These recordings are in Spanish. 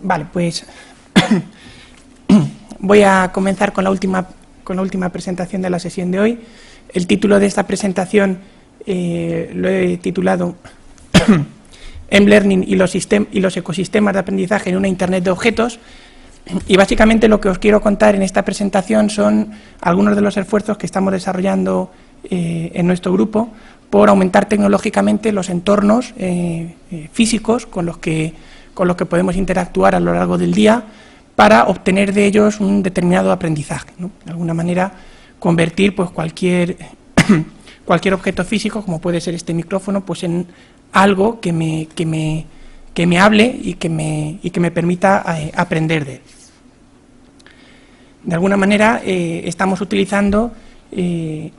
Vale, pues voy a comenzar con la última presentación de la sesión de hoy. El título de esta presentación lo he titulado M-Learning y los ecosistemas de aprendizaje en una Internet de objetos. Y básicamente lo que os quiero contar en esta presentación son algunos de los esfuerzos que estamos desarrollando en nuestro grupo por aumentar tecnológicamente los entornos físicos con los que podemos interactuar a lo largo del día para obtener de ellos un determinado aprendizaje, ¿no? De alguna manera convertir pues cualquier objeto físico, como puede ser este micrófono, pues en algo que me hable y que me permita aprender de él. De alguna manera estamos utilizando, en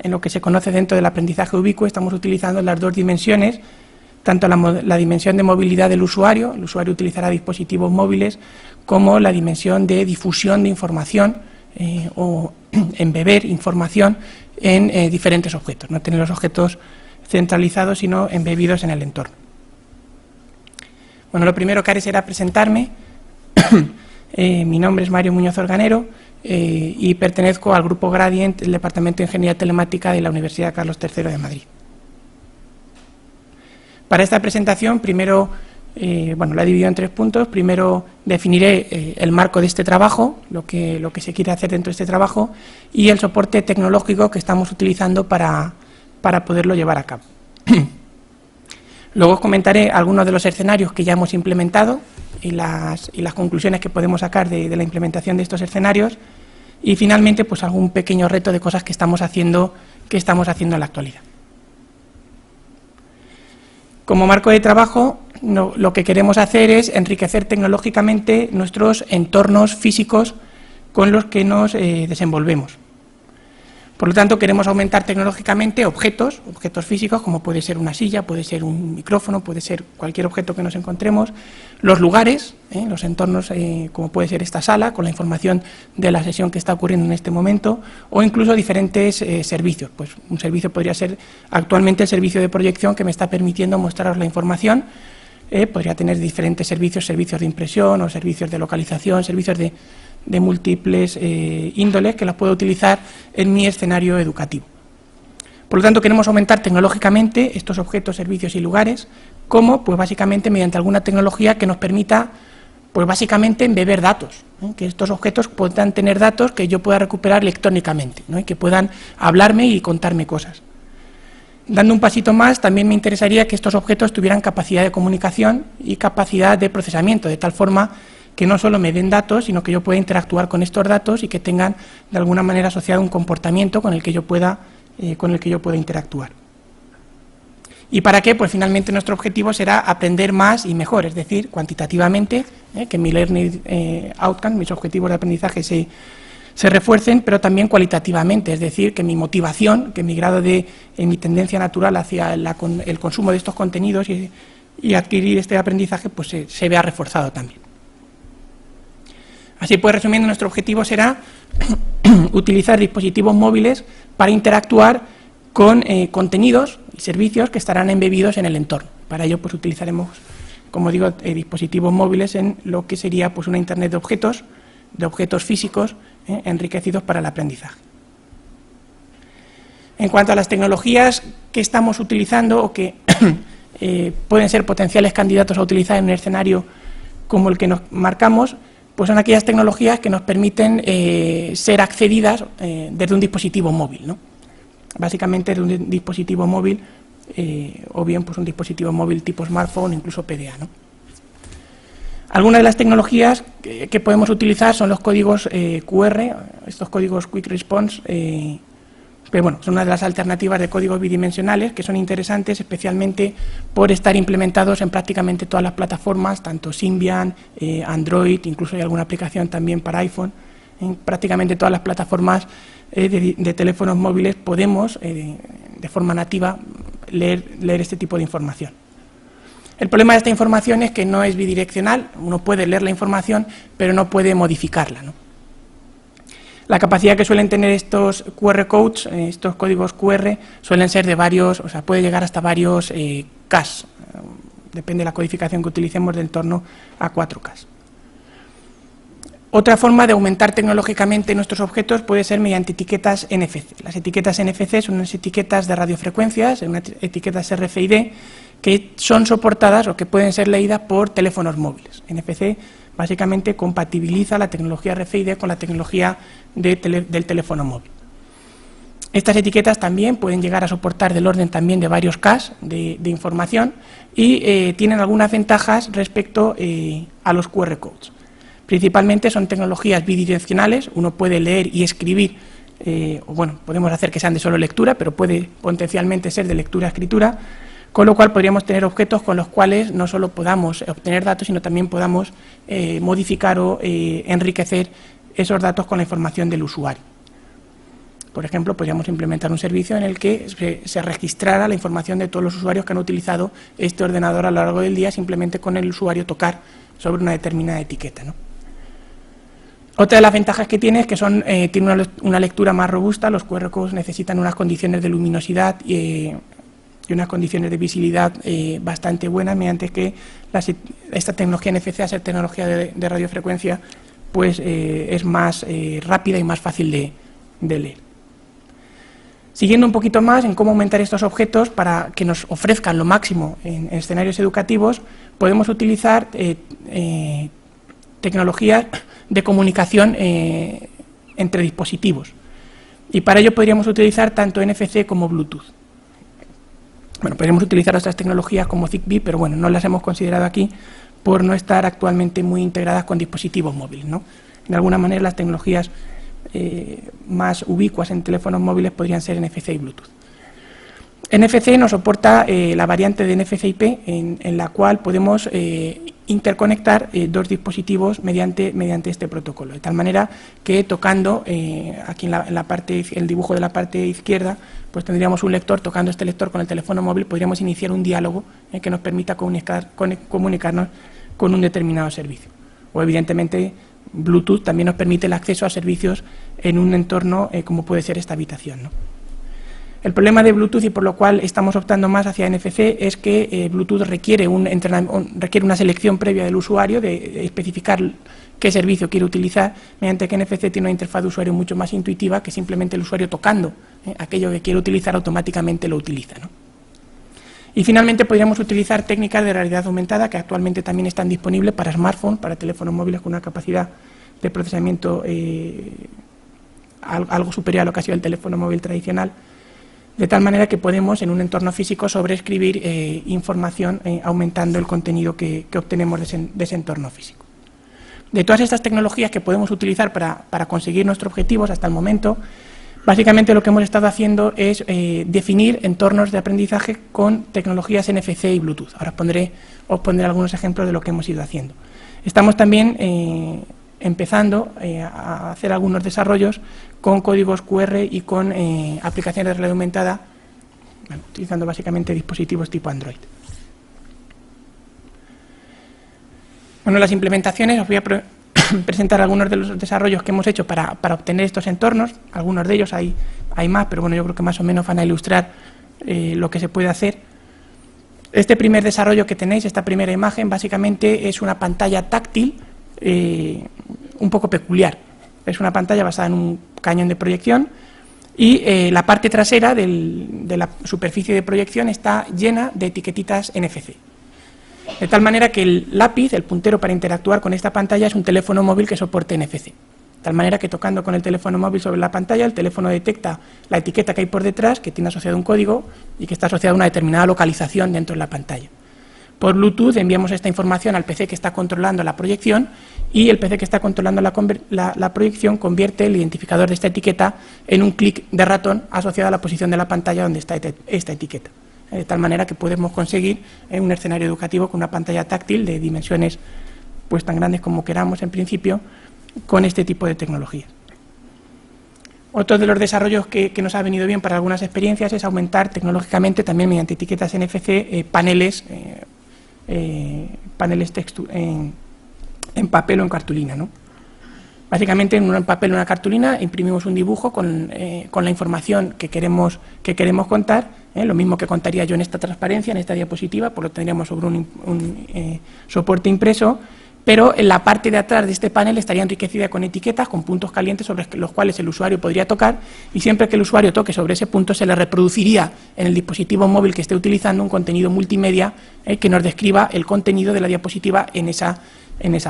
lo que se conoce dentro del aprendizaje ubicuo, estamos utilizando las dos dimensiones, tanto la dimensión de movilidad del usuario, el usuario utilizará dispositivos móviles, como la dimensión de difusión de información o embeber información en diferentes objetos, no tener los objetos centralizados, sino embebidos en el entorno. Bueno, lo primero que haré será presentarme. Mi nombre es Mario Muñoz Organero y pertenezco al Grupo Gradient del Departamento de Ingeniería Telemática de la Universidad Carlos III de Madrid. Para esta presentación, primero, la he dividido en 3 puntos. Primero definiré el marco de este trabajo, lo que se quiere hacer dentro de este trabajo, y el soporte tecnológico que estamos utilizando para poderlo llevar a cabo. Luego os comentaré algunos de los escenarios que ya hemos implementado y las conclusiones que podemos sacar de la implementación de estos escenarios, y finalmente pues algún pequeño reto de cosas que estamos haciendo en la actualidad. Como marco de trabajo, lo que queremos hacer es enriquecer tecnológicamente nuestros entornos físicos con los que nos desenvolvemos. Por lo tanto, queremos aumentar tecnológicamente objetos físicos, como puede ser una silla, puede ser un micrófono, puede ser cualquier objeto que nos encontremos, los lugares, los entornos, como puede ser esta sala, con la información de la sesión que está ocurriendo en este momento, o incluso diferentes servicios. Pues un servicio podría ser actualmente el servicio de proyección, que me está permitiendo mostraros la información. Podría tener diferentes servicios de impresión o servicios de localización, servicios de múltiples índoles que las puedo utilizar en mi escenario educativo. Por lo tanto, queremos aumentar tecnológicamente estos objetos, servicios y lugares, como pues básicamente mediante alguna tecnología que nos permita pues básicamente embeber datos, ¿no? Que estos objetos puedan tener datos que yo pueda recuperar electrónicamente, ¿no? Y que puedan hablarme y contarme cosas. Dando un pasito más, también me interesaría que estos objetos tuvieran capacidad de comunicación y capacidad de procesamiento, de tal forma que no solo me den datos, sino que yo pueda interactuar con estos datos y que tengan de alguna manera asociado un comportamiento con el que yo pueda interactuar. ¿Y para qué? Pues finalmente nuestro objetivo será aprender más y mejor, es decir, cuantitativamente, que mi learning outcome, mis objetivos de aprendizaje se refuercen, pero también cualitativamente, es decir, que mi motivación, que mi grado mi tendencia natural hacia el consumo de estos contenidos y adquirir este aprendizaje, pues se vea reforzado también. Así pues, resumiendo, nuestro objetivo será utilizar dispositivos móviles para interactuar con contenidos y servicios que estarán embebidos en el entorno. Para ello, pues utilizaremos, como digo, dispositivos móviles en lo que sería pues una Internet de objetos físicos enriquecidos para el aprendizaje. En cuanto a las tecnologías que estamos utilizando o que pueden ser potenciales candidatos a utilizar en un escenario como el que nos marcamos, pues son aquellas tecnologías que nos permiten ser accedidas desde un dispositivo móvil, ¿no? Básicamente desde un dispositivo móvil o bien pues un dispositivo móvil tipo smartphone, incluso PDA, ¿no? Algunas de las tecnologías que podemos utilizar son los códigos QR, estos códigos Quick Response, que bueno, son una de las alternativas de códigos bidimensionales que son interesantes, especialmente por estar implementados en prácticamente todas las plataformas, tanto Symbian, Android, incluso hay alguna aplicación también para iPhone. En prácticamente todas las plataformas de teléfonos móviles podemos, de forma nativa, leer este tipo de información. El problema de esta información es que no es bidireccional, uno puede leer la información, pero no puede modificarla, ¿no? La capacidad que suelen tener estos QR codes, estos códigos QR, suelen ser de varios, o sea, puede llegar hasta varios Ks, depende de la codificación que utilicemos, del entorno a 4K. Otra forma de aumentar tecnológicamente nuestros objetos puede ser mediante etiquetas NFC. Las etiquetas NFC son unas etiquetas de radiofrecuencias, unas etiquetas RFID, que son soportadas o que pueden ser leídas por teléfonos móviles. NFC básicamente compatibiliza la tecnología RFID con la tecnología del teléfono móvil. Estas etiquetas también pueden llegar a soportar del orden también de varios K de información y tienen algunas ventajas respecto a los QR codes. Principalmente son tecnologías bidireccionales, uno puede leer y escribir, o bueno, podemos hacer que sean de solo lectura, pero puede potencialmente ser de lectura a escritura, con lo cual podríamos tener objetos con los cuales no solo podamos obtener datos, sino también podamos modificar o enriquecer esos datos con la información del usuario. Por ejemplo, podríamos implementar un servicio en el que se registrara la información de todos los usuarios que han utilizado este ordenador a lo largo del día, simplemente con el usuario tocar sobre una determinada etiqueta, ¿no? Otra de las ventajas que tiene es que tiene una lectura más robusta. Los QR codes necesitan unas condiciones de luminosidad y unas condiciones de visibilidad bastante buenas, mediante que esta tecnología NFC, a ser tecnología de radiofrecuencia, pues es más rápida y más fácil de leer. Siguiendo un poquito más en cómo aumentar estos objetos para que nos ofrezcan lo máximo en escenarios educativos, podemos utilizar tecnologías de comunicación entre dispositivos. Y para ello podríamos utilizar tanto NFC como Bluetooth. Bueno, podríamos utilizar otras tecnologías como Zigbee, pero bueno, no las hemos considerado aquí por no estar actualmente muy integradas con dispositivos móviles, ¿no? De alguna manera las tecnologías más ubicuas en teléfonos móviles podrían ser NFC y Bluetooth. NFC nos soporta la variante de NFC-IP en la cual podemos interconectar dos dispositivos mediante este protocolo, de tal manera que tocando aquí en la parte, el dibujo de la parte izquierda, pues tendríamos un lector. Tocando este lector con el teléfono móvil podríamos iniciar un diálogo que nos permita comunicarnos con un determinado servicio. O evidentemente Bluetooth también nos permite el acceso a servicios en un entorno como puede ser esta habitación, ¿no? El problema de Bluetooth, y por lo cual estamos optando más hacia NFC, es que Bluetooth requiere una selección previa del usuario de especificar qué servicio quiere utilizar, mediante que NFC tiene una interfaz de usuario mucho más intuitiva, que simplemente el usuario tocando aquello que quiere utilizar automáticamente lo utiliza, ¿no? Y finalmente podríamos utilizar técnicas de realidad aumentada que actualmente también están disponibles para smartphones, para teléfonos móviles con una capacidad de procesamiento algo superior a lo que ha sido el teléfono móvil tradicional, de tal manera que podemos en un entorno físico sobreescribir información aumentando el contenido que obtenemos de ese entorno físico. De todas estas tecnologías que podemos utilizar para conseguir nuestros objetivos hasta el momento, básicamente lo que hemos estado haciendo es definir entornos de aprendizaje con tecnologías NFC y Bluetooth. Ahora os pondré algunos ejemplos de lo que hemos ido haciendo. Estamos también empezando a hacer algunos desarrollos con códigos QR y con aplicaciones de realidad aumentada, bueno, utilizando básicamente dispositivos tipo Android. Bueno, las implementaciones, os voy a presentar algunos de los desarrollos que hemos hecho para obtener estos entornos. Algunos de ellos hay más, pero bueno, yo creo que más o menos van a ilustrar lo que se puede hacer. Este primer desarrollo que tenéis, esta primera imagen, básicamente es una pantalla táctil un poco peculiar. Es una pantalla basada en un cañón de proyección y la parte trasera de la superficie de proyección está llena de etiquetitas NFC. De tal manera que el lápiz, el puntero para interactuar con esta pantalla, es un teléfono móvil que soporte NFC. De tal manera que tocando con el teléfono móvil sobre la pantalla, el teléfono detecta la etiqueta que hay por detrás, que tiene asociado un código y que está asociada a una determinada localización dentro de la pantalla. Por Bluetooth enviamos esta información al PC que está controlando la proyección y el PC que está controlando la proyección convierte el identificador de esta etiqueta en un clic de ratón asociado a la posición de la pantalla donde está esta etiqueta. De tal manera que podemos conseguir un escenario educativo con una pantalla táctil de dimensiones pues tan grandes como queramos en principio con este tipo de tecnologías. Otro de los desarrollos que nos ha venido bien para algunas experiencias es aumentar tecnológicamente también mediante etiquetas NFC paneles en papel o en cartulina, ¿no? Básicamente en un papel o una cartulina imprimimos un dibujo con la información que queremos contar, lo mismo que contaría yo en esta transparencia, en esta diapositiva, pues lo tendríamos sobre un soporte impreso, pero en la parte de atrás de este panel estaría enriquecida con etiquetas, con puntos calientes sobre los cuales el usuario podría tocar, y siempre que el usuario toque sobre ese punto se le reproduciría en el dispositivo móvil que esté utilizando un contenido multimedia que nos describa el contenido de la diapositiva en esa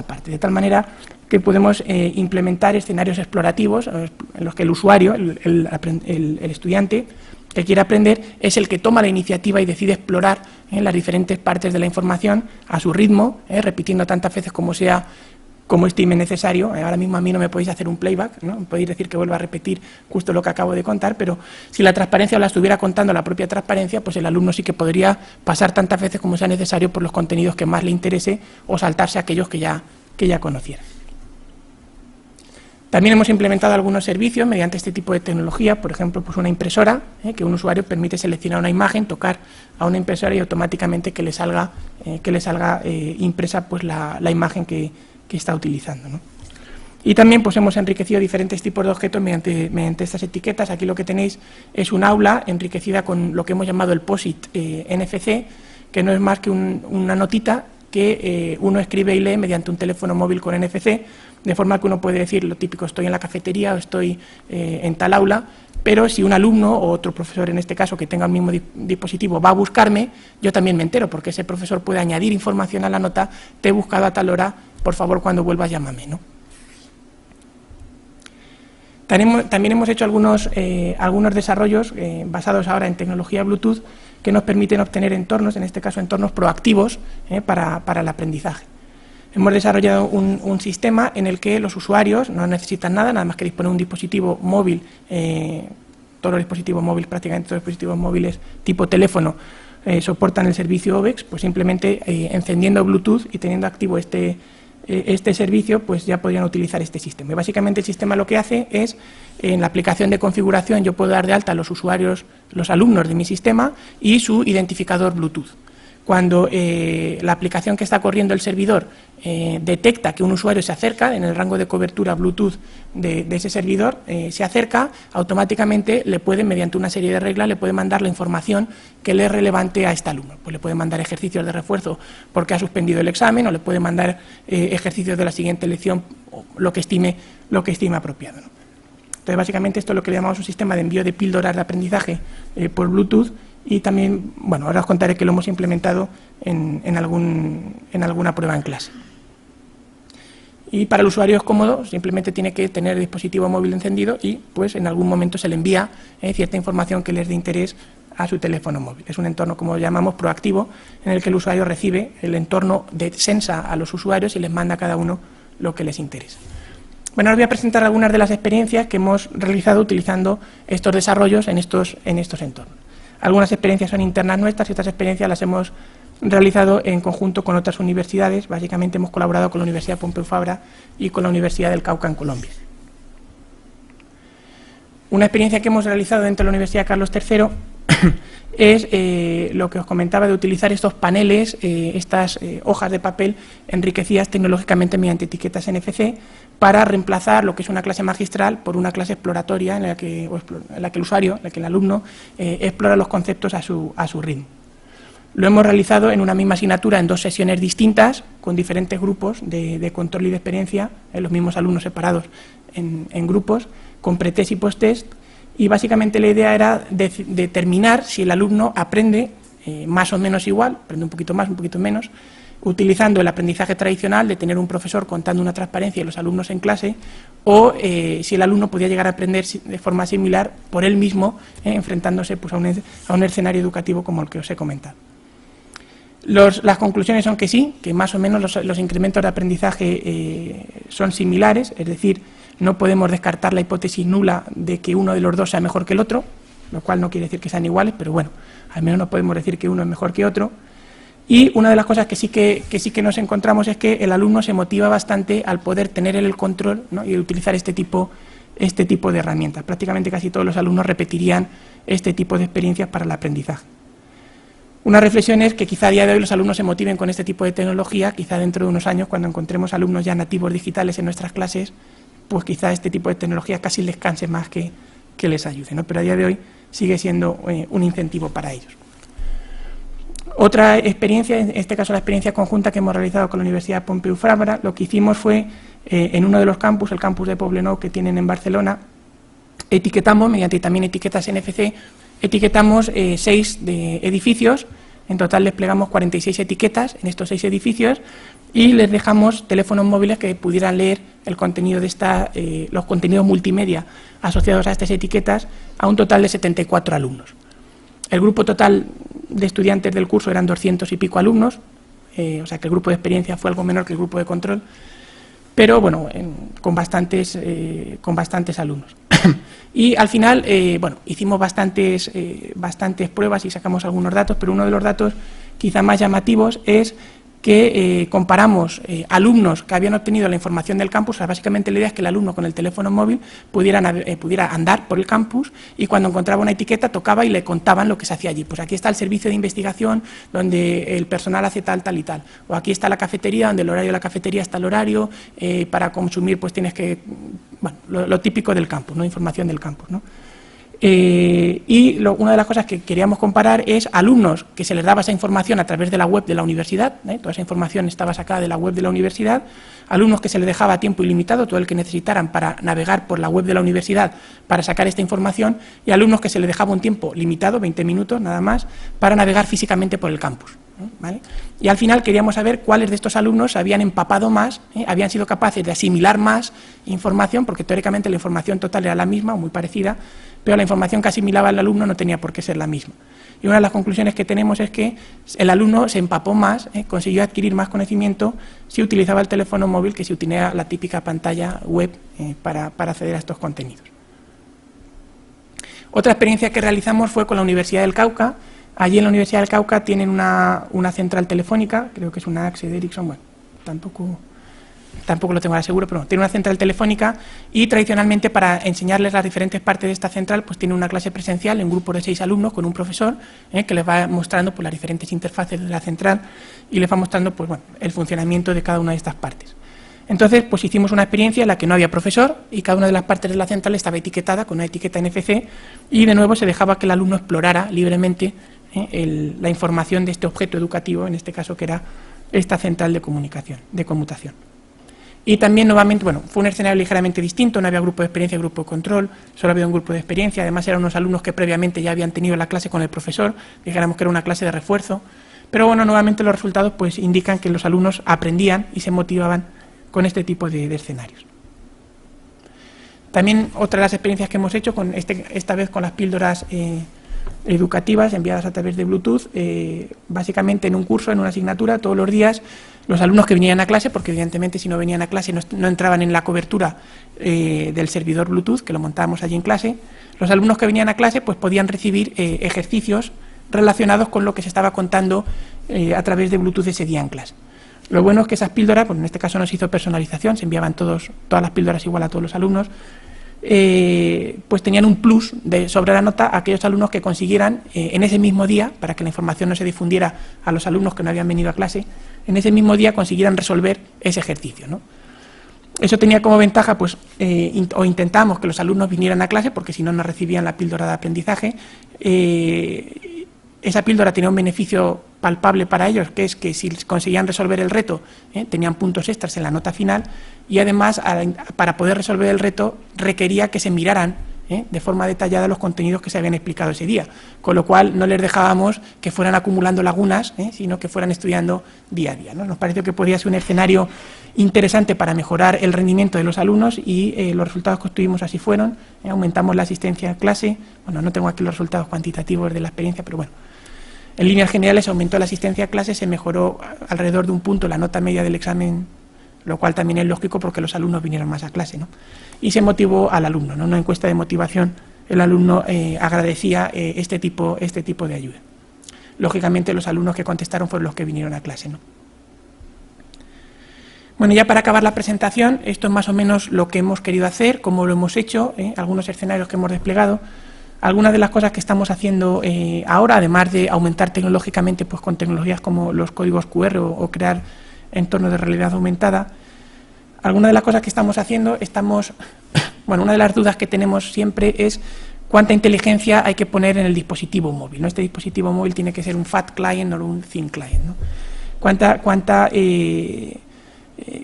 parte, de tal manera que podemos implementar escenarios explorativos en los que el usuario, el estudiante que quiere aprender, es el que toma la iniciativa y decide explorar las diferentes partes de la información a su ritmo, repitiendo tantas veces como estime necesario. Ahora mismo a mí no me podéis hacer un playback, ¿no? Podéis decir que vuelva a repetir justo lo que acabo de contar, pero si la transparencia la estuviera contando la propia transparencia, pues el alumno sí que podría pasar tantas veces como sea necesario por los contenidos que más le interese o saltarse aquellos que ya conociera. También hemos implementado algunos servicios mediante este tipo de tecnología, por ejemplo, pues una impresora, que un usuario permite seleccionar una imagen, tocar a una impresora y automáticamente que le salga impresa pues la imagen que está utilizando, ¿no? Y también pues hemos enriquecido diferentes tipos de objetos mediante estas etiquetas. Aquí lo que tenéis es un aula enriquecida con lo que hemos llamado el POSIT NFC, que no es más que una notita que uno escribe y lee mediante un teléfono móvil con NFC, de forma que uno puede decir lo típico, estoy en la cafetería o estoy en tal aula, pero si un alumno o otro profesor, en este caso, que tenga el mismo dispositivo, va a buscarme, yo también me entero, porque ese profesor puede añadir información a la nota, te he buscado a tal hora, por favor, cuando vuelvas llámame, ¿no? También hemos hecho algunos desarrollos basados ahora en tecnología Bluetooth que nos permiten obtener entornos, en este caso entornos proactivos para el aprendizaje. Hemos desarrollado un sistema en el que los usuarios no necesitan nada más que disponer de un dispositivo móvil, todos los dispositivos móviles, prácticamente todos los dispositivos móviles tipo teléfono soportan el servicio OVEX, pues simplemente encendiendo Bluetooth y teniendo activo este servicio, pues ya podrían utilizar este sistema. Y básicamente el sistema lo que hace es, en la aplicación de configuración, yo puedo dar de alta a los usuarios, los alumnos de mi sistema y su identificador Bluetooth. Cuando la aplicación que está corriendo el servidor detecta que un usuario se acerca en el rango de cobertura Bluetooth de ese servidor, se acerca, automáticamente le puede, mediante una serie de reglas, le puede mandar la información que le es relevante a este alumno. Pues le puede mandar ejercicios de refuerzo porque ha suspendido el examen, o le puede mandar ejercicios de la siguiente lección, o lo que estime apropiado, ¿no? Entonces, básicamente esto es lo que le llamamos un sistema de envío de píldoras de aprendizaje por Bluetooth. Y también, bueno, ahora os contaré que lo hemos implementado en alguna prueba en clase. Y para el usuario es cómodo, simplemente tiene que tener el dispositivo móvil encendido y pues en algún momento se le envía cierta información que le es de interés a su teléfono móvil. Es un entorno, como lo llamamos, proactivo, en el que el usuario recibe el entorno de sensa a los usuarios y les manda a cada uno lo que les interesa. Bueno, ahora voy a presentar algunas de las experiencias que hemos realizado utilizando estos desarrollos en estos entornos. Algunas experiencias son internas nuestras y otras experiencias las hemos realizado en conjunto con otras universidades. Básicamente hemos colaborado con la Universidad Pompeu Fabra y con la Universidad del Cauca en Colombia. Una experiencia que hemos realizado dentro de la Universidad Carlos III es lo que os comentaba de utilizar estos paneles, estas hojas de papel enriquecidas tecnológicamente mediante etiquetas NFC para reemplazar lo que es una clase magistral por una clase exploratoria en la que el usuario, en la que el alumno explora los conceptos a su ritmo. Lo hemos realizado en una misma asignatura en 2 sesiones distintas, con diferentes grupos de control y de experiencia, los mismos alumnos separados en grupos, con pretest y posttest, y básicamente la idea era determinar si el alumno aprende más o menos igual, aprende un poquito más, un poquito menos, utilizando el aprendizaje tradicional de tener un profesor contando una transparencia y los alumnos en clase, o si el alumno podía llegar a aprender de forma similar por él mismo, enfrentándose pues, a un escenario educativo como el que os he comentado. Las conclusiones son que sí, que más o menos los incrementos de aprendizaje son similares, es decir, no podemos descartar la hipótesis nula de que uno de los dos sea mejor que el otro, lo cual no quiere decir que sean iguales, pero bueno, al menos no podemos decir que uno es mejor que otro. Y una de las cosas que sí que nos encontramos es que el alumno se motiva bastante al poder tener el control, ¿no? y utilizar este tipo de herramientas. Prácticamente casi todos los alumnos repetirían este tipo de experiencias para el aprendizaje. Una reflexión es que quizá a día de hoy los alumnos se motiven con este tipo de tecnología, quizá dentro de unos años, cuando encontremos alumnos ya nativos digitales en nuestras clases, pues quizá este tipo de tecnología casi les canse más que les ayude, ¿no? Pero a día de hoy sigue siendo un incentivo para ellos. Otra experiencia, en este caso la experiencia conjunta que hemos realizado con la Universidad Pompeu Fabra, lo que hicimos fue, en uno de los campus, el campus de Poblenou que tienen en Barcelona, etiquetamos, mediante también etiquetas NFC, etiquetamos 6 edificios. En total desplegamos 46 etiquetas en estos 6 edificios y les dejamos teléfonos móviles que pudieran leer el contenido de los contenidos multimedia asociados a estas etiquetas a un total de 74 alumnos. El grupo total de estudiantes del curso eran 200 y pico alumnos, o sea que el grupo de experiencia fue algo menor que el grupo de control, pero bueno, con bastantes alumnos. Y al final, bueno, hicimos bastantes pruebas y sacamos algunos datos, pero uno de los datos quizá más llamativos es que comparamos alumnos que habían obtenido la información del campus. O sea, básicamente la idea es que el alumno con el teléfono móvil pudiera andar por el campus y cuando encontraba una etiqueta tocaba y le contaban lo que se hacía allí. Pues aquí está el servicio de investigación donde el personal hace tal, tal y tal. O aquí está la cafetería, donde el horario de la cafetería está el horario, para consumir pues tienes que... Bueno, lo típico del campus, ¿no? Información del campus, ¿no? Una de las cosas que queríamos comparar es alumnos que se les daba esa información a través de la web de la universidad, toda esa información estaba sacada de la web de la universidad, alumnos que se les dejaba a tiempo ilimitado, todo el que necesitaran para navegar por la web de la universidad para sacar esta información, y alumnos que se les dejaba un tiempo limitado, 20 minutos nada más, para navegar físicamente por el campus. ¿Vale? Y al final queríamos saber cuáles de estos alumnos habían empapado más, habían sido capaces de asimilar más información, porque teóricamente la información total era la misma o muy parecida, pero la información que asimilaba el alumno no tenía por qué ser la misma. Y una de las conclusiones que tenemos es que el alumno se empapó más, consiguió adquirir más conocimiento si utilizaba el teléfono móvil que si utilizaba la típica pantalla web para acceder a estos contenidos. Otra experiencia que realizamos fue con la Universidad del Cauca. Allí en la Universidad del Cauca tienen una central telefónica, creo que es una Axe de Ericsson, bueno, tampoco lo tengo ahora seguro, pero tiene una central telefónica y tradicionalmente para enseñarles las diferentes partes de esta central pues tiene una clase presencial en grupo de 6 alumnos con un profesor que les va mostrando pues, las diferentes interfaces de la central y les va mostrando pues, bueno, el funcionamiento de cada una de estas partes. Entonces, pues hicimos una experiencia en la que no había profesor y cada una de las partes de la central estaba etiquetada con una etiqueta NFC y de nuevo se dejaba que el alumno explorara libremente la información de este objeto educativo, en este caso que era esta central de conmutación. Y también nuevamente, bueno, fue un escenario ligeramente distinto, no había grupo de experiencia y grupo de control, solo había un grupo de experiencia, además eran unos alumnos que previamente ya habían tenido la clase con el profesor, dijéramos que era una clase de refuerzo, pero bueno, nuevamente los resultados pues indican que los alumnos aprendían y se motivaban con este tipo de escenarios. También otra de las experiencias que hemos hecho, esta vez con las píldoras educativas enviadas a través de Bluetooth, básicamente en un curso, en una asignatura, todos los días, los alumnos que venían a clase, porque evidentemente si no venían a clase no entraban en la cobertura del servidor Bluetooth, que lo montábamos allí en clase, los alumnos que venían a clase pues podían recibir ejercicios relacionados con lo que se estaba contando a través de Bluetooth ese día en clase. Lo bueno es que esas píldoras, pues en este caso no se hizo personalización, se enviaban todas las píldoras igual a todos los alumnos, pues tenían un plus sobre la nota a aquellos alumnos que consiguieran en ese mismo día, para que la información no se difundiera a los alumnos que no habían venido a clase, en ese mismo día consiguieran resolver ese ejercicio, ¿no? Eso tenía como ventaja, pues, o intentamos que los alumnos vinieran a clase, porque si no, no recibían la píldora de aprendizaje. Esa píldora tenía un beneficio palpable para ellos, que es que si conseguían resolver el reto, tenían puntos extras en la nota final, y además, para poder resolver el reto, requería que se miraran de forma detallada los contenidos que se habían explicado ese día, con lo cual no les dejábamos que fueran acumulando lagunas, sino que fueran estudiando día a día, ¿no? Nos pareció que podía ser un escenario interesante para mejorar el rendimiento de los alumnos y los resultados que obtuvimos así fueron. Aumentamos la asistencia a clase, bueno, no tengo aquí los resultados cuantitativos de la experiencia, pero bueno, en líneas generales aumentó la asistencia a clase, se mejoró alrededor de un punto la nota media del examen, lo cual también es lógico porque los alumnos vinieron más a clase, ¿no? Y se motivó al alumno, ¿no? En una encuesta de motivación el alumno agradecía este tipo de ayuda. Lógicamente los alumnos que contestaron fueron los que vinieron a clase, ¿no? Bueno, ya para acabar la presentación, esto es más o menos lo que hemos querido hacer, cómo lo hemos hecho, algunos escenarios que hemos desplegado. Algunas de las cosas que estamos haciendo ahora, además de aumentar tecnológicamente pues con tecnologías como los códigos QR o crear entornos de realidad aumentada, algunas de las cosas que estamos haciendo, bueno, una de las dudas que tenemos siempre es cuánta inteligencia hay que poner en el dispositivo móvil, ¿no? Este dispositivo móvil tiene que ser un fat client o un thin client, ¿no?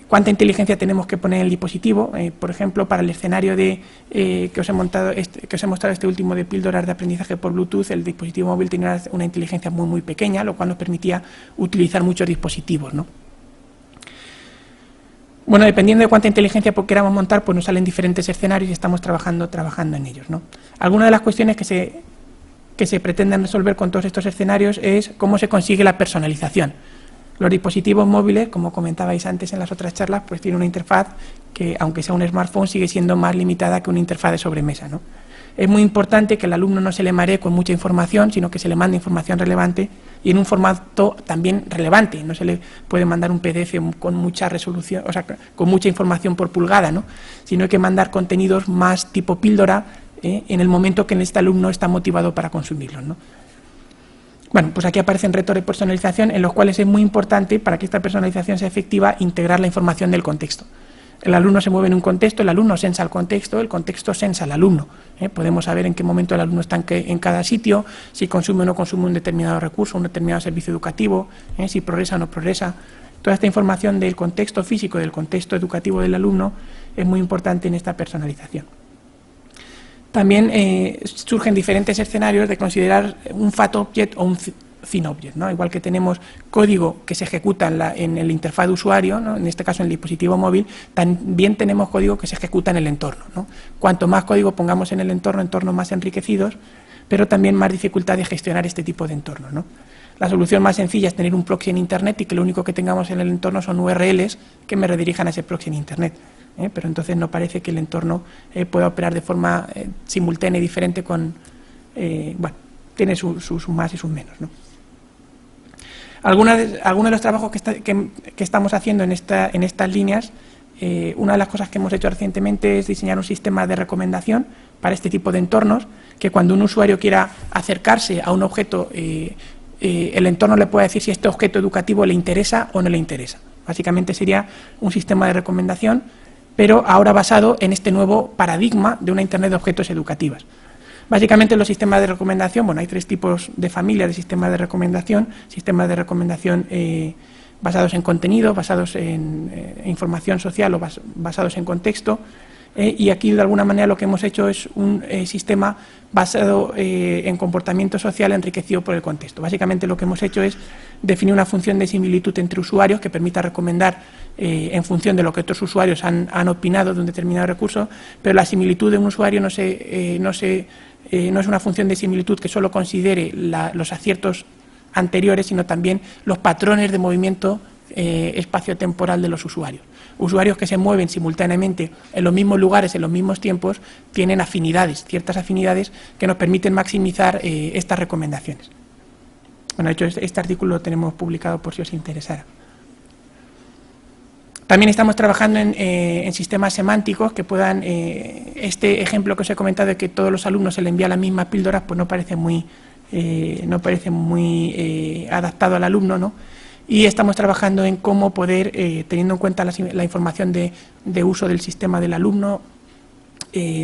Cuánta inteligencia tenemos que poner en el dispositivo. Por ejemplo, para el escenario que os he mostrado este último de píldoras de aprendizaje por Bluetooth, el dispositivo móvil tenía una inteligencia muy pequeña, lo cual nos permitía utilizar muchos dispositivos, ¿no? Bueno, dependiendo de cuánta inteligencia queramos montar, pues nos salen diferentes escenarios y estamos trabajando en ellos, ¿no? Algunas de las cuestiones que se pretenden resolver con todos estos escenarios es cómo se consigue la personalización. Los dispositivos móviles, como comentabais antes en las otras charlas, pues tienen una interfaz que, aunque sea un smartphone, sigue siendo más limitada que una interfaz de sobremesa, ¿no? Es muy importante que el alumno no se le maree con mucha información, sino que se le mande información relevante y en un formato también relevante. No se le puede mandar un PDF con mucha resolución, o sea, con mucha información por pulgada, ¿no? Sino hay que mandar contenidos más tipo píldora en el momento que este alumno está motivado para consumirlos, ¿no? Bueno, pues aquí aparecen retos de personalización en los cuales es muy importante, para que esta personalización sea efectiva, integrar la información del contexto. El alumno se mueve en un contexto, el alumno sensa el contexto sensa al alumno. Podemos saber en qué momento el alumno está en cada sitio, si consume o no consume un determinado recurso, un determinado servicio educativo, si progresa o no progresa. Toda esta información del contexto físico, del contexto educativo del alumno, es muy importante en esta personalización. También surgen diferentes escenarios de considerar un fat object o un thin object, ¿no? Igual que tenemos código que se ejecuta en el interfaz de usuario, ¿no? En este caso en el dispositivo móvil, también tenemos código que se ejecuta en el entorno, ¿no? Cuanto más código pongamos en el entorno, entornos más enriquecidos, pero también más dificultad de gestionar este tipo de entornos, ¿no? La solución más sencilla es tener un proxy en Internet y que lo único que tengamos en el entorno son URLs que me redirijan a ese proxy en Internet. Pero entonces no parece que el entorno pueda operar de forma simultánea y diferente con... bueno, tiene sus más y sus menos, ¿no? Algunos de los trabajos que estamos haciendo en estas líneas, una de las cosas que hemos hecho recientemente es diseñar un sistema de recomendación para este tipo de entornos, que cuando un usuario quiera acercarse a un objeto, el entorno le pueda decir si este objeto educativo le interesa o no le interesa. Básicamente sería un sistema de recomendación, pero ahora basado en este nuevo paradigma de una Internet de objetos educativas. Básicamente los sistemas de recomendación, bueno, hay tres tipos de familias de sistemas de recomendación basados en contenido, basados en información social o basados en contexto, y aquí de alguna manera lo que hemos hecho es un sistema basado en comportamiento social enriquecido por el contexto. Básicamente lo que hemos hecho es definir una función de similitud entre usuarios que permita recomendar en función de lo que otros usuarios han opinado de un determinado recurso, pero la similitud de un usuario no es una función de similitud que solo considere los aciertos anteriores, sino también los patrones de movimiento espaciotemporal de los usuarios. Usuarios que se mueven simultáneamente en los mismos lugares, en los mismos tiempos, tienen ciertas afinidades que nos permiten maximizar estas recomendaciones. Bueno, de hecho, este artículo lo tenemos publicado por si os interesara. También estamos trabajando en sistemas semánticos que puedan, este ejemplo que os he comentado de que todos los alumnos se les envía las mismas píldoras, pues no parece muy adaptado al alumno, ¿no? Y estamos trabajando en cómo poder, teniendo en cuenta la información de uso del sistema del alumno,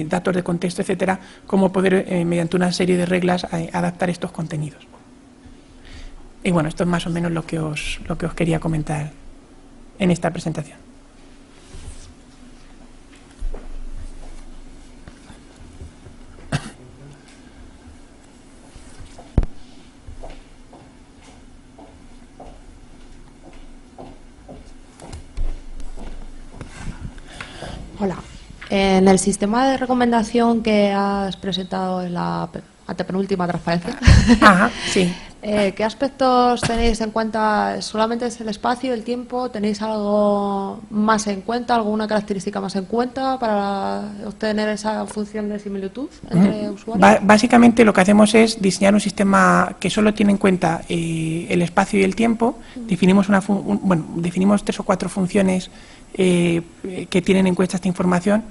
datos de contexto, etcétera, cómo poder, mediante una serie de reglas, adaptar estos contenidos. Y bueno, esto es más o menos lo que os quería comentar en esta presentación. Hola. En el sistema de recomendación que has presentado en la antepenúltima transparencia, Ajá, sí. ¿qué aspectos tenéis en cuenta? ¿Solamente es el espacio, el tiempo? ¿Tenéis algo más en cuenta, alguna característica más en cuenta para obtener esa función de similitud entre usuarios? Básicamente lo que hacemos es diseñar un sistema que solo tiene en cuenta el espacio y el tiempo. Definimos 3 o 4 funciones que tienen en cuenta esta información.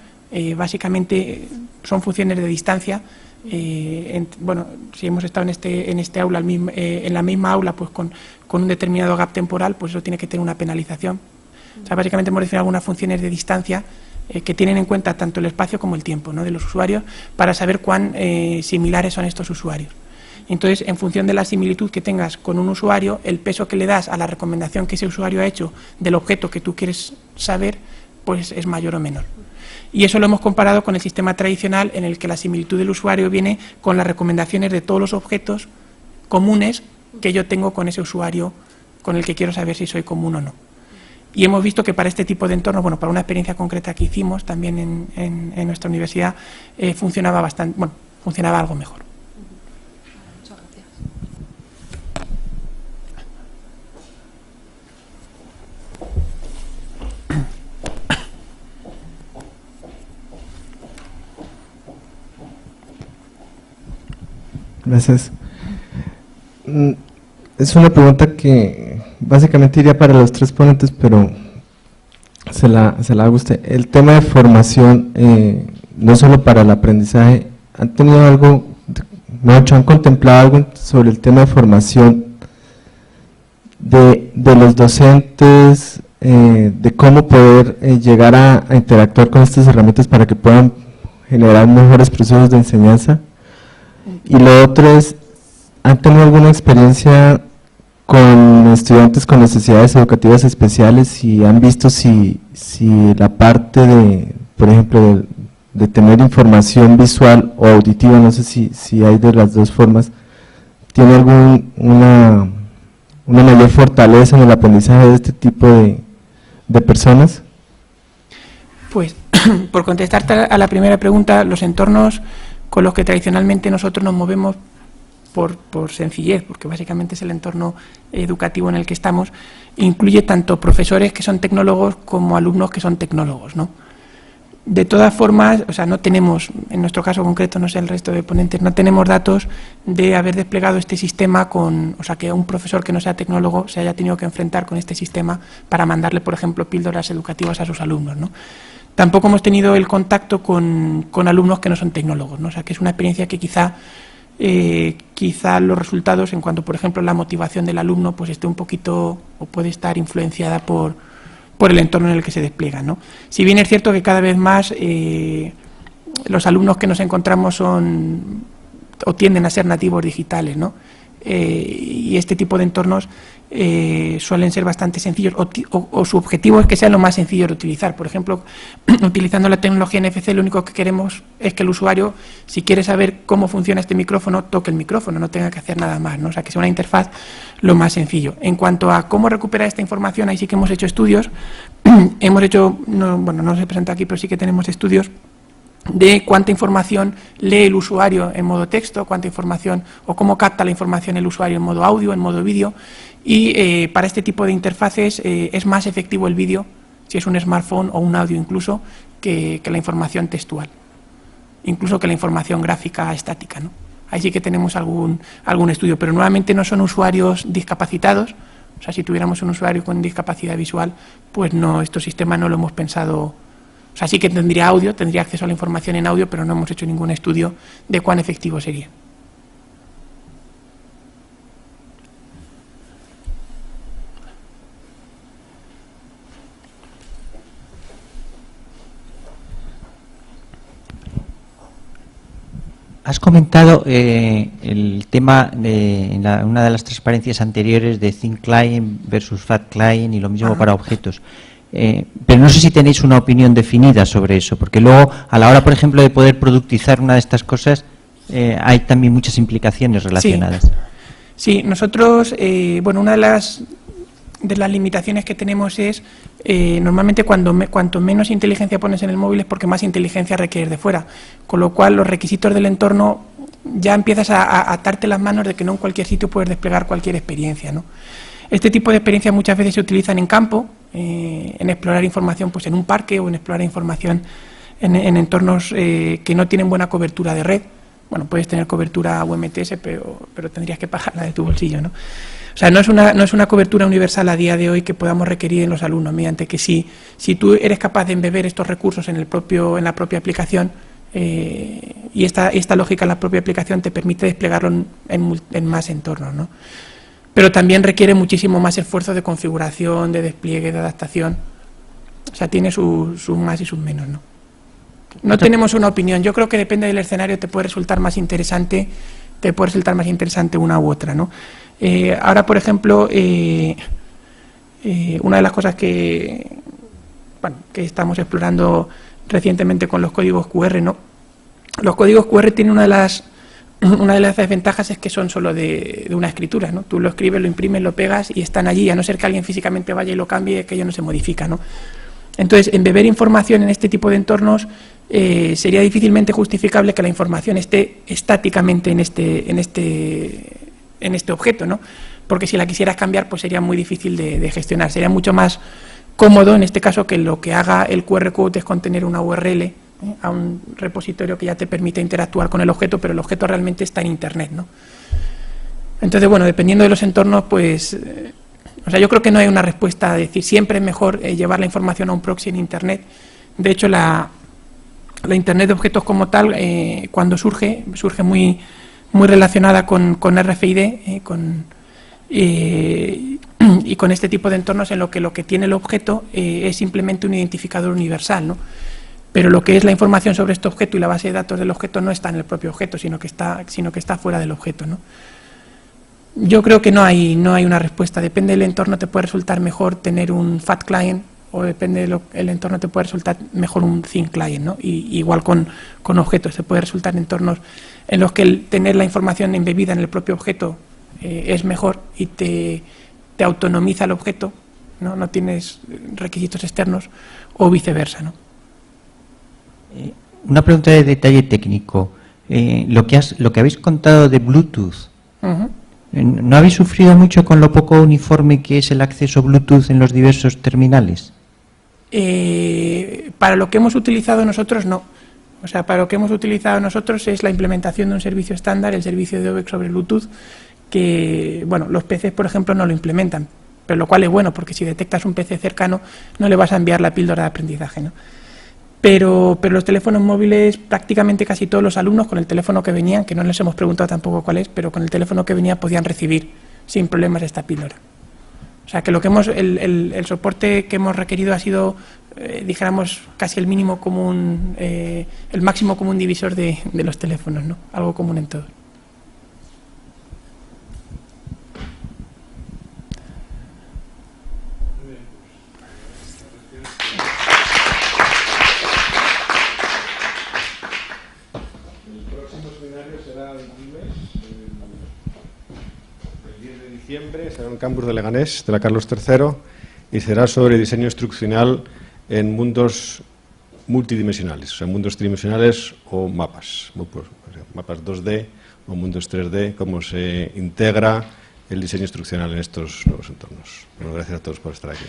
Básicamente son funciones de distancia. Si hemos estado en este aula, en la misma aula, pues con un determinado gap temporal, pues eso tiene que tener una penalización. O sea, básicamente hemos definido algunas funciones de distancia que tienen en cuenta tanto el espacio como el tiempo, ¿no?, de los usuarios, para saber cuán similares son estos usuarios. Entonces, en función de la similitud que tengas con un usuario, el peso que le das a la recomendación que ese usuario ha hecho del objeto que tú quieres saber, pues es mayor o menor. Y eso lo hemos comparado con el sistema tradicional, en el que la similitud del usuario viene con las recomendaciones de todos los objetos comunes que yo tengo con ese usuario con el que quiero saber si soy común o no. Y hemos visto que para este tipo de entornos, bueno, para una experiencia concreta que hicimos también en nuestra universidad, funcionaba bastante, bueno, funcionaba algo mejor. Muchas gracias. Gracias. Es una pregunta que básicamente iría para los tres ponentes, pero se la hago a usted. El tema de formación, no solo para el aprendizaje, ¿han tenido algo, han contemplado algo sobre el tema de formación de los docentes, de cómo poder llegar a interactuar con estas herramientas para que puedan generar mejores procesos de enseñanza? Y lo otro es, ¿han tenido alguna experiencia con estudiantes con necesidades educativas especiales y han visto si la parte de, por ejemplo, de tener información visual o auditiva, no sé si hay de las dos formas, tiene una mayor fortaleza en el aprendizaje de este tipo de personas? Pues, por contestarte a la primera pregunta, los entornos con los que tradicionalmente nosotros nos movemos por sencillez, porque básicamente es el entorno educativo en el que estamos, incluye tanto profesores que son tecnólogos como alumnos que son tecnólogos, ¿no? De todas formas, o sea, no tenemos, en nuestro caso concreto, no sé el resto de ponentes, no tenemos datos de haber desplegado este sistema con, o sea, que un profesor que no sea tecnólogo se haya tenido que enfrentar con este sistema para mandarle, por ejemplo, píldoras educativas a sus alumnos, ¿no? Tampoco hemos tenido el contacto con alumnos que no son tecnólogos, ¿no? O sea, que es una experiencia que quizá los resultados, en cuanto, por ejemplo, la motivación del alumno, pues esté un poquito, o puede estar influenciada por el entorno en el que se despliega, ¿no? Si bien es cierto que cada vez más los alumnos que nos encontramos son o tienden a ser nativos digitales, ¿no? Y este tipo de entornos suelen ser bastante sencillos, o su objetivo es que sea lo más sencillo de utilizar. Por ejemplo, utilizando la tecnología NFC, lo único que queremos es que el usuario, si quiere saber cómo funciona este micrófono, toque el micrófono, no tenga que hacer nada más, ¿no? O sea, que sea una interfaz lo más sencillo. En cuanto a cómo recuperar esta información, ahí sí que hemos hecho estudios. Hemos hecho, bueno, no se presenta aquí, pero sí que tenemos estudios de cuánta información lee el usuario en modo texto, cuánta información o cómo capta la información el usuario en modo audio, en modo vídeo, y para este tipo de interfaces es más efectivo el vídeo, si es un smartphone o un audio incluso, que la información textual, incluso que la información gráfica estática, ¿no? Ahí sí que tenemos algún estudio, pero nuevamente no son usuarios discapacitados. O sea, si tuviéramos un usuario con discapacidad visual, pues no, este sistema no lo hemos pensado. O sea, sí que tendría audio, tendría acceso a la información en audio, pero no hemos hecho ningún estudio de cuán efectivo sería. Has comentado el tema de una de las transparencias anteriores de Thin Client versus Fat Client y lo mismo para objetos. Pero no sé si tenéis una opinión definida sobre eso, porque luego a la hora, por ejemplo, de poder productizar una de estas cosas, hay también muchas implicaciones relacionadas. Sí, nosotros, bueno, una de las limitaciones que tenemos es, normalmente cuanto menos inteligencia pones en el móvil es porque más inteligencia requieres de fuera, con lo cual los requisitos del entorno ya empiezas a atarte las manos de que no en cualquier sitio puedes desplegar cualquier experiencia, ¿no? Este tipo de experiencias muchas veces se utilizan en campo, en explorar información pues en un parque o en explorar información en entornos que no tienen buena cobertura de red. Bueno, puedes tener cobertura UMTS, pero tendrías que pagarla de tu bolsillo, ¿no? O sea, no es una cobertura universal a día de hoy que podamos requerir en los alumnos, mediante que si tú eres capaz de embeber estos recursos en la propia aplicación, y esta lógica en la propia aplicación te permite desplegarlo en más entornos, ¿no? Pero también requiere muchísimo más esfuerzo de configuración, de despliegue, de adaptación. O sea, tiene sus más y sus menos, ¿no? No tenemos una opinión. Yo creo que depende del escenario, te puede resultar más interesante una u otra, ¿no? Ahora, por ejemplo, una de las cosas que estamos explorando recientemente con los códigos QR, ¿no? Los códigos QR tienen una de las desventajas es que son solo de una escritura, ¿no? Tú lo escribes, lo imprimes, lo pegas y están allí, a no ser que alguien físicamente vaya y lo cambie, que ello no se modifica, ¿no? Entonces, embeber información en este tipo de entornos sería difícilmente justificable que la información esté estáticamente en este objeto, ¿no? Porque si la quisieras cambiar, pues sería muy difícil de gestionar. Sería mucho más cómodo, en este caso, que lo que haga el QR Code es contener una URL a un repositorio que ya te permite interactuar con el objeto, pero el objeto realmente está en Internet, ¿no? Entonces, bueno, dependiendo de los entornos, pues... o sea, yo creo que no hay una respuesta a decir siempre es mejor llevar la información a un proxy en Internet. De hecho, la Internet de objetos como tal, cuando surge muy relacionada con RFID, y con este tipo de entornos en lo que tiene el objeto es simplemente un identificador universal, ¿no? Pero lo que es la información sobre este objeto y la base de datos del objeto no está en el propio objeto, sino que está fuera del objeto, ¿no? Yo creo que no hay una respuesta. Depende del entorno, te puede resultar mejor tener un fat client, o depende del entorno, te puede resultar mejor un thin client, ¿no? Y igual con objetos, te puede resultar entornos en los que el tener la información embebida en el propio objeto es mejor y te autonomiza el objeto, ¿no? No tienes requisitos externos, o viceversa, ¿no? Una pregunta de detalle técnico. Lo que habéis contado de Bluetooth, ¿no habéis sufrido mucho con lo poco uniforme que es el acceso Bluetooth en los diversos terminales? Para lo que hemos utilizado nosotros, no. O sea, para lo que hemos utilizado nosotros es la implementación de un servicio estándar, el servicio de OVEX sobre Bluetooth, que, bueno, los PCs, por ejemplo, no lo implementan, pero lo cual es bueno, porque si detectas un PC cercano, no le vas a enviar la píldora de aprendizaje, ¿no? Pero los teléfonos móviles, prácticamente casi todos los alumnos con el teléfono que venían, que no les hemos preguntado tampoco cuál es, pero con el teléfono que venía podían recibir sin problemas esta píldora. O sea, que el soporte que hemos requerido ha sido, dijéramos, casi el mínimo común, el máximo común divisor de los teléfonos, ¿no? Algo común en todos. Será en el campus de Leganés, de la Carlos III, y será sobre diseño instruccional en mundos multidimensionales, o sea, mundos tridimensionales o mapas 2D o mundos 3D, cómo se integra el diseño instruccional en estos nuevos entornos. Bueno, gracias a todos por estar aquí.